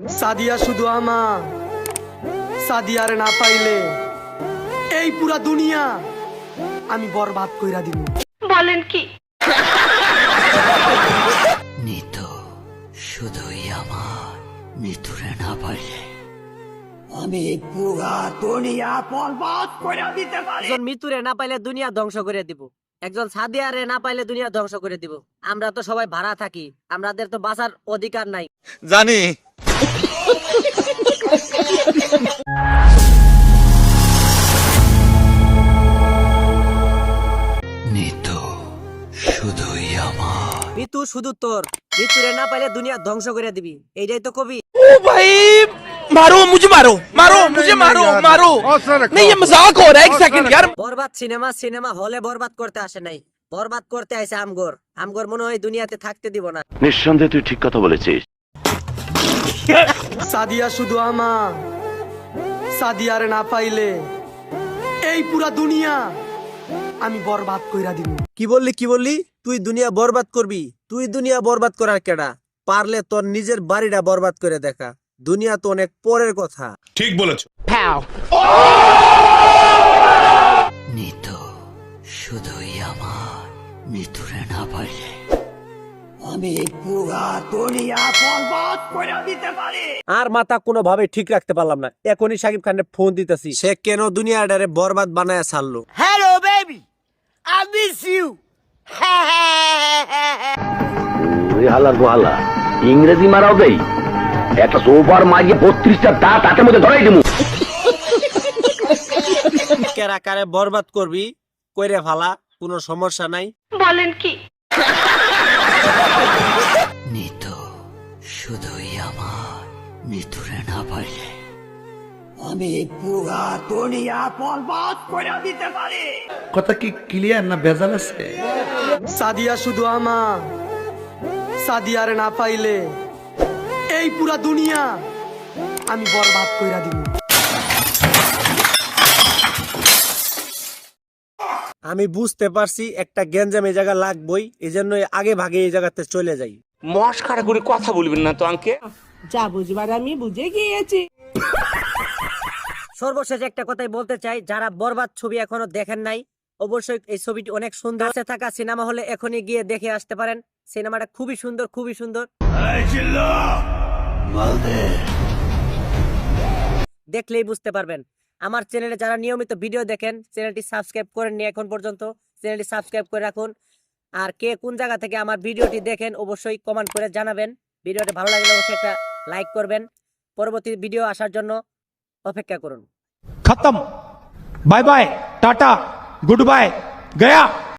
সাদিয়া শুধু আমার, সাদিয়ার না পাইলে এই পুরা দুনিয়া আমি বরবাদ কইরা দিব। বলেন কি? নিতু শুধুই আমার, নিতুরে না পাইলে আমি পুরা দুনিয়া বরবাদ কইরা দিতে পারি। একজন মিতুরে না পাইলে দুনিয়া ধ্বংস করে দিব, একজন সাদিয়ারে না পাইলে দুনিয়া ধ্বংস করে দিব। আমরা তো সবাই ভাড়া থাকি, আমাদের তো বাঁচার অধিকার নাই। জানি। নিতু শুধুই আমার। মিতু শুধু তোর, মিতুরে না পাইলে দুনিয়া ধ্বংস করে দিবি, এইটাই তো কবি। ओ भाई मारो मुझे, मारो मारो मुझे, मारो मारो। नहीं ये मजाक हो रहा है, एक सेकंड यार। বরবাদ সিনেমা হলে বরবাদ করতে আসে নাই, বরবাদ করতে আইছে আমগর। আমগর মনে হয় দুনিয়াতে থাকতে দিব না। নিঃসন্দেহে তুই ঠিক কথা বলেছিস। সাদিয়া শুধু আমার, সাদিয়ার না পাইলে এই পুরা দুনিয়া আমি বরবাদ কইরা দিব। কি বললি? তুই দুনিয়া বরবাদ করবি? তুই দুনিয়া বরবাদ করার কেডা? পারলে তোর নিজের বাড়িটা বরবাদ করে দেখা। দুনিয়া তো অনেক পরের কথা। ঠিক বলেছো। নিতু শুধুই আমার, নিতুরে না পাইলে আমি পুরা দুনিয়া বরবাদ কইরা দিতে পারি। আর মাথা কোনোভাবে ঠিক রাখতে পারলাম না, এখনই সাকিব খানের ফোন দিতেছি। সে কেন দুনিয়াটারে বরবাদ বানায় ছাড়লো? Hello baby, I miss you. হালার গোহালা ইংরেজি মারাও দেই, একটা সোফার মারিয়ে 32টা দাঁত হাতের মধ্যে ধরাই দেবো। কেরা কারে বরবাদ করবি কইরে ফালা, কোনো সমস্যা নাই। বলেন কি? নিতু শুধুই আমার, নিতুরে না পাইলে আমি পুরা দুনিয়া বরবাদ কইরা দিতে পারি। কথা কি ক্লিয়ার না ভেজাল আছে? সাদিয়া শুধু আমার, সাদিয়ার না পাইলে এই পুরা দুনিয়া আমি বরবাদ কইরা দিব। আমি বুঝতে পারছি একটা গ্যাঞ্জাম এই জায়গা লাগবই, এই জন্য আগে ভাগে এই জায়গাতে চলে যাই। মস্কারা করে কথা বলবেন না তো আঙ্কে। যা বুঝবার আমি বুঝে গিয়েছি। সর্বশেষ একটা কথাই বলতে চাই, যারা বরবাদ ছবি এখনো দেখেন নাই, অবশ্যই এই ছবিটি অনেক সুন্দর। কাছে থাকা সিনেমা হলে এখনই গিয়ে দেখে আসতে পারেন। সিনেমাটা খুবই সুন্দর, খুবই সুন্দর। দেখলেই বুঝতে পারবেন। আমার চ্যানেলে যারা নিয়মিত ভিডিও দেখেন, চ্যানেলটি সাবস্ক্রাইব করেননি এখন পর্যন্ত, চ্যানেলটি সাবস্ক্রাইব করে রাখুন। আর কে কোন জায়গা থেকে আমার ভিডিওটি দেখেন অবশ্যই কমেন্ট করে জানাবেন। ভিডিওটি ভালো লাগলে অবশ্যই একটা লাইক করবেন। পরবর্তী ভিডিও আসার জন্য অপেক্ষা করুন। खत्म। Bye bye, tata, goodbye, गया।